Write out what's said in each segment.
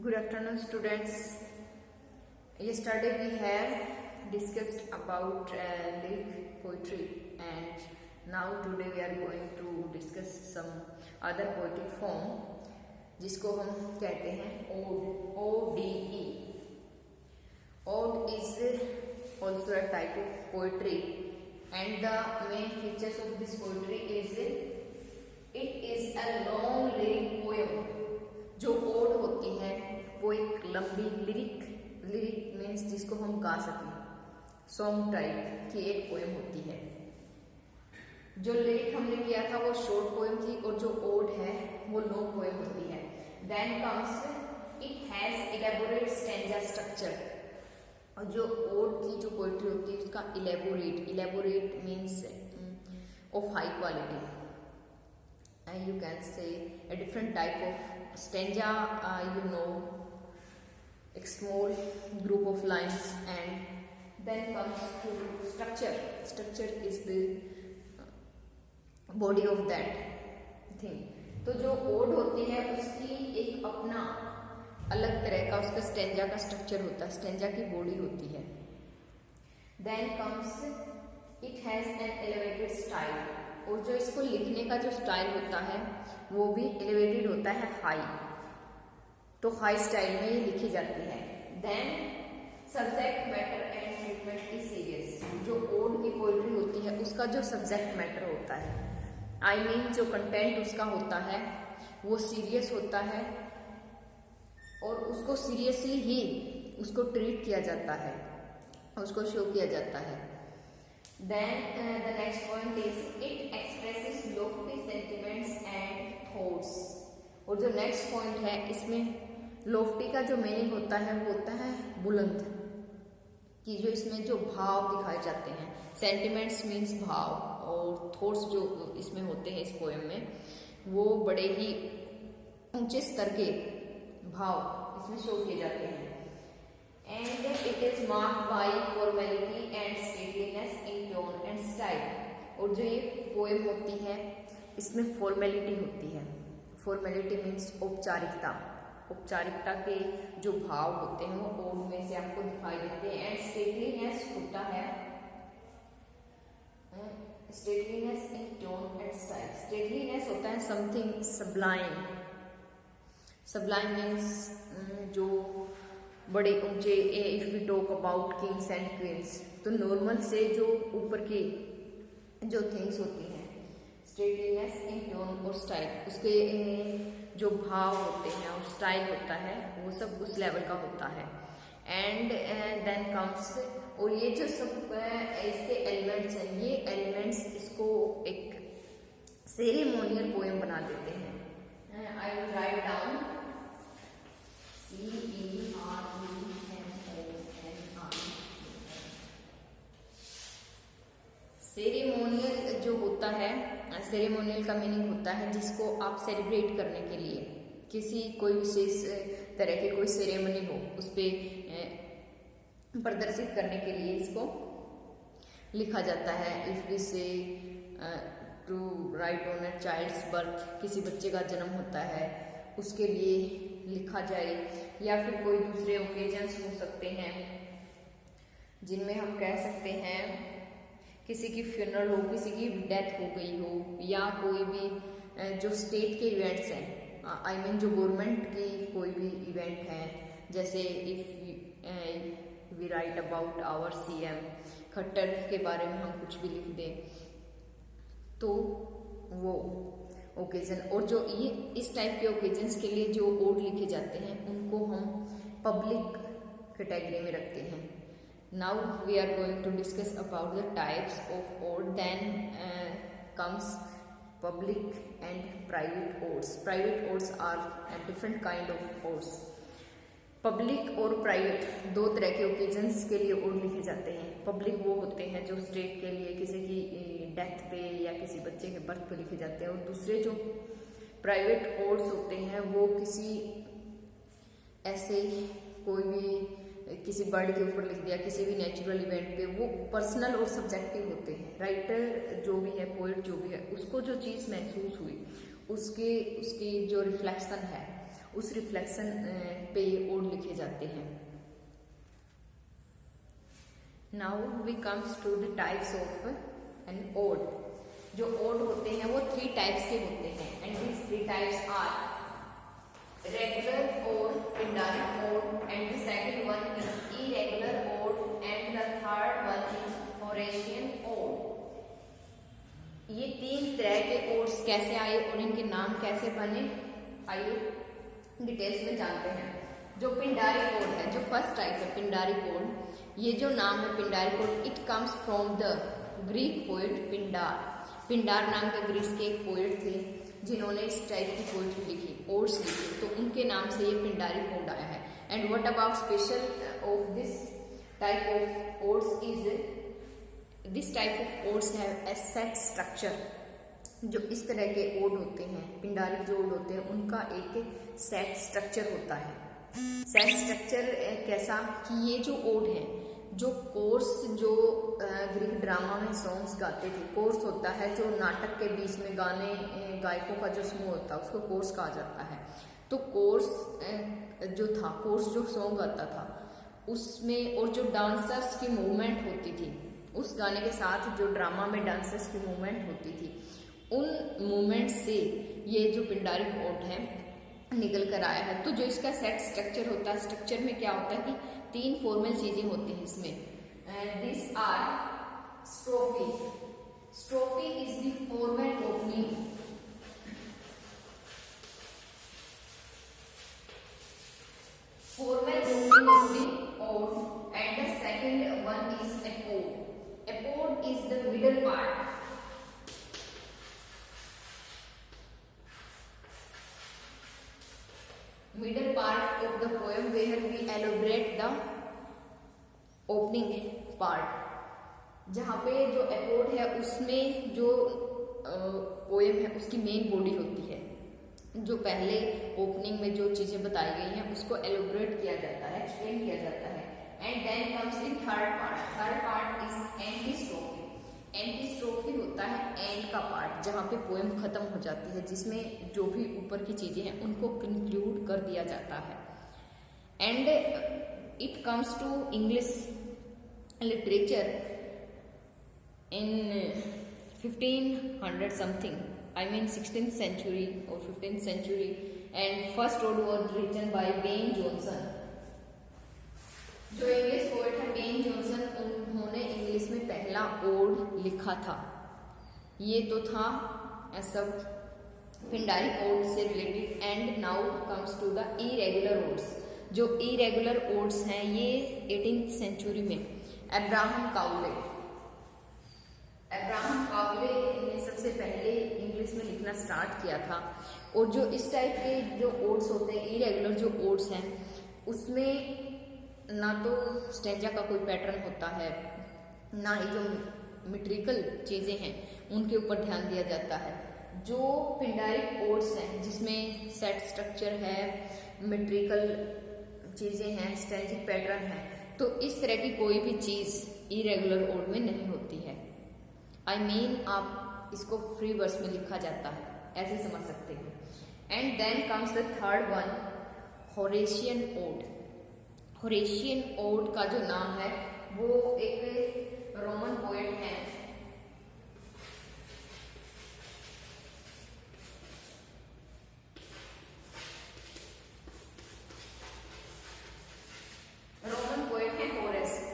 Good afternoon, students. Yesterday we have discussed about lyric poetry, and now today we are going to discuss some other poetic form, जिसको हम कहते हैं ode. O-D-E. Ode is also a type of poetry, and the main features of this poetry is it is a long lyric poem. जो odd होती है वो एक लंबी लिरिक मीन्स जिसको हम गा सकें, सॉन्ग टाइप की एक पोएम होती है। जो लिरिक हमने किया था वो शॉर्ट पोएम थी, और जो ओड है वो लॉन्ग पोएम होती है। Then comes it has elaborate stanza structure. और जो ओड की जो पोएट्री होती है उसका elaborate means of high quality, and you can say a different type of stanza, a small group of lines, and then comes to structure is the body of that thing. तो जो odd होती है उसकी एक अपना अलग तरह का उसका स्टेंजा का स्ट्रक्चर होता है, स्टेंजा की बॉडी होती है। Then comes it has an elevated style, और जो इसको लिखने का जो स्टाइल होता है वो भी एलिवेटेड होता है, हाई, तो हाई स्टाइल में ये लिखी जाती है। Then subject matter and treatment is serious. जो ओड की पोएट्री होती है उसका जो सब्जेक्ट मैटर होता है, आई मीन जो कंटेंट उसका होता है वो सीरियस होता है, और उसको सीरियसली ही उसको ट्रीट किया जाता है, उसको शो किया जाता है। Then the next point is it expresses lofty sentiments and thoughts. और जो नेक्स्ट पॉइंट है इसमें लोफ्टी का जो मीनिंग होता है वो होता है बुलंद, कि जो इसमें जो भाव दिखाए जाते हैं। सेंटिमेंट्स मीन्स भाव, और थॉट्स जो इसमें होते हैं इस पोएम में वो बड़े ही ऊंचे स्तर के भाव इसमें शो किए जाते हैं। And it is marked by formality and stateliness in tone and style. और जो ये पोएम होती है इसमें फॉर्मेलिटी होती है। फॉर्मेलिटी मीन्स औपचारिकता, औपचारिकता के जो भाव होते हैं वो ओड में से आपको दिखाई देते हैं। एंड स्टेटलीनेस होता है, stateliness in tone and style. Stateliness होता है समथिंग सब्लाइम, सब्लाइम मीन्स जो बड़े ऊंचे। If we talk about kings and queens, तो नॉर्मल से जो ऊपर की जो थिंग्स होती हैं, स्टेटलीनेस इन टोन और स्टाइल, उसके जो भाव होते हैं और स्टाइल होता है वो सब उस लेवल का होता है। एंड देन कम्स, और ये जो सब इसके एलिमेंट्स हैं, ये एलिमेंट्स इसको एक सेरेमोनियल पोएम बना देते हैं। I will write down ceremonial जो होता है, सेरेमोनियल का मीनिंग होता है जिसको आप सेलिब्रेट करने के लिए, किसी कोई विशेष तरह की कोई सेरेमनी हो उस पर प्रदर्शित करने के लिए इसको लिखा जाता है। If we say to write on a child's birth, किसी बच्चे का जन्म होता है उसके लिए लिखा जाए, या फिर कोई दूसरे ओकेजन्स हो सकते हैं जिनमें हम कह सकते हैं किसी की फ्यूनरल हो, किसी की डेथ हो गई हो, या कोई भी जो स्टेट के इवेंट्स हैं, आई मीन जो गवर्नमेंट की कोई भी इवेंट है, जैसे if we write about our CM Khattar के बारे में हम कुछ भी लिख दें तो वो ओकेजन, और जो ये इस टाइप के ओकेजन्स के लिए जो ओड लिखे जाते हैं उनको हम पब्लिक कैटेगरी में रखते हैं। Now we are going to discuss about the types of ode. Then comes public and private odes. Private odes are a different kind of odes. Public और प्राइवेट दो तरह के ओकेजन्स के लिए ओड लिखे जाते हैं। पब्लिक वो होते हैं जो स्टेट के लिए, किसी की डेथ पे या किसी बच्चे के बर्थ पे लिखे जाते हैं, और दूसरे जो प्राइवेट ओड्स होते हैं वो किसी ऐसे कोई भी किसी बर्ड के ऊपर लिख दिया, किसी भी नेचुरल इवेंट पे, वो पर्सनल और सब्जेक्टिव होते हैं। राइटर जो भी है, पोएट जो भी है, उसको जो चीज़ महसूस हुई उसकी जो रिफ्लेक्शन है उस रिफ्लेक्शन पे ये ओड लिखे जाते हैं। Now we comes to the types of an ode. जो ओड होते हैं वो 3 टाइप्स के होते हैं, and these 3 types are regular ode, Pindaric ode, and the second one is irregular ode, and the third one is Horatian ode. ये 3 तरह के ओड्स कैसे आए और इनके नाम कैसे बने, आइए डिटेल्स में जानते हैं। जो पिंडारिक ओड है, जो फर्स्ट टाइप है पिंडारिक ओड, ये जो नाम है Pindaric ode, it comes from the Greek poet Pindar. Pindar नाम के ग्रीस के एक पोएट थे जिन्होंने इस टाइप की पोएट्री लिखी, ओड्स लिखी, तो उनके नाम से ये पिंडारिक ओड आया है। And what about special of this type of odds is this type of odds have a set structure. जो इस तरह के ओड होते हैं, पिंडारिक जो ओड होते हैं, उनका एक सेट स्ट्रक्चर होता है। सेट स्ट्रक्चर कैसा कि ये जो ओड है, जो कोर्स जो ग्रीक ड्रामा में सॉन्ग्स गाते थे, कोर्स होता है जो नाटक के बीच में गाने गायकों का जो समूह होता है उसको कोर्स कहा जाता है। तो कोर्स जो था, कोर्स जो सॉन्ग गाता था उसमें, और जो डांसर्स की मूवमेंट होती थी उस गाने के साथ, जो ड्रामा में डांसर्स की मूवमेंट होती थी, उन मूवमेंट से ये जो पिंडारिक ओड है निकल कर आया है। तो जो इसका सेट स्ट्रक्चर होता है, स्ट्रक्चर में क्या होता है कि 3 फॉर्मल चीजें होती हैं इसमें। This are strophe. Strophe is the formal opening, formal opening of the ode, and the second one is epode. Epode is the middle part. Middle part of the poem where we elaborate the opening part। जहाँ पे जो एपोड है उसमें जो poem है उसकी main body होती है, जो पहले ओपनिंग में जो चीजें बताई गई हैं उसको एलोबरेट किया जाता है, एक्सप्लेन किया जाता है। And then comes the third part. Third part is antistrophe. Antistrophe होता है एंड का पार्ट, जहाँ पे पोएम खत्म हो जाती है, जिसमें जो भी ऊपर की चीजें हैं उनको कंक्लूड कर दिया जाता है। And it comes to English literature in 1500 something, I mean 16th century और 15th century, and first ode was written by Ben Jonson. जो इंग्लिश पोएट है बेन जॉनसन, उन्होंने इंग्लिश में पहला ओड लिखा था। ये तो था सब पिंडारिक ओड से related. And now comes to the irregular odes. जो इरेगुलर ओड्स हैं ये 18th सेंचुरी में अब्राहम काउले ने सबसे पहले इंग्लिश में लिखना स्टार्ट किया था। और जो इस टाइप के जो ओड्स होते हैं, इरेगुलर जो ओड्स हैं, उसमें ना तो स्टेंजा का कोई पैटर्न होता है, ना ही जो मीट्रिकल चीज़ें हैं उनके ऊपर ध्यान दिया जाता है। जो पिंडारिक ओड्स हैं जिसमें सेट स्ट्रक्चर है, मीट्रिकल चीज़ें हैं, स्टेंजिक पैटर्न है, तो इस तरह की कोई भी चीज़ इरेगुलर ओड में नहीं होती है। आई मीन आप इसको फ्री वर्स में लिखा जाता है, ऐसे समझ सकते हैं। And then comes the third one, Horatian ode. Horatian ode का जो नाम है वो एक रोमन पोएट है,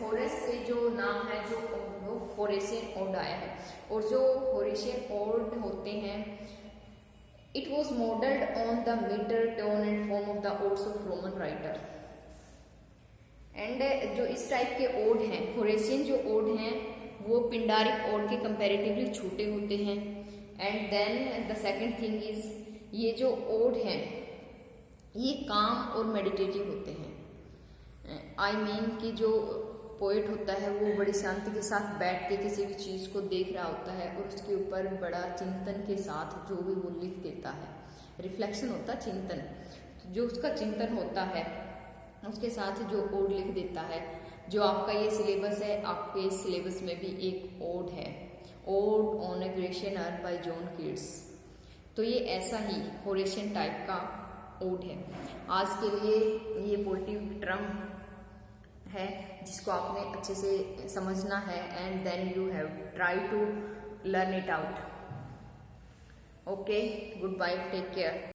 होरेस से जो नाम है जो वो होरेशियन ओड आया है। और जो होरेशियन ओड होते हैं, it was modelled on the metre, tone and form of the odes of Roman writer. And जो इस टाइप के ओड हैं, होरेशियन जो ओड हैं वो पिंडारिक ओड के कंपैरेटिवली छोटे होते हैं। And then the second thing is, ये जो ओड हैं ये काम और मेडिटेटिव होते हैं। आई मीन कि जो पोएट होता है वो बड़ी शांति के साथ बैठ के किसी भी चीज़ को देख रहा होता है और उसके ऊपर बड़ा चिंतन के साथ जो भी वो लिख देता है, रिफ्लेक्शन होता है, चिंतन, जो उसका चिंतन होता है उसके साथ जो ओड लिख देता है। जो आपका ये सिलेबस है, आपके इस सिलेबस में भी एक ओड है, odd on A Grecian earth by John Keats. तो ये ऐसा ही होरेशियन टाइप का ओड है। आज के लिए ये पॉजिटिव टर्म है जिसको आपने अच्छे से समझना है, and then you have try to learn it out. Okay, good bye, take care.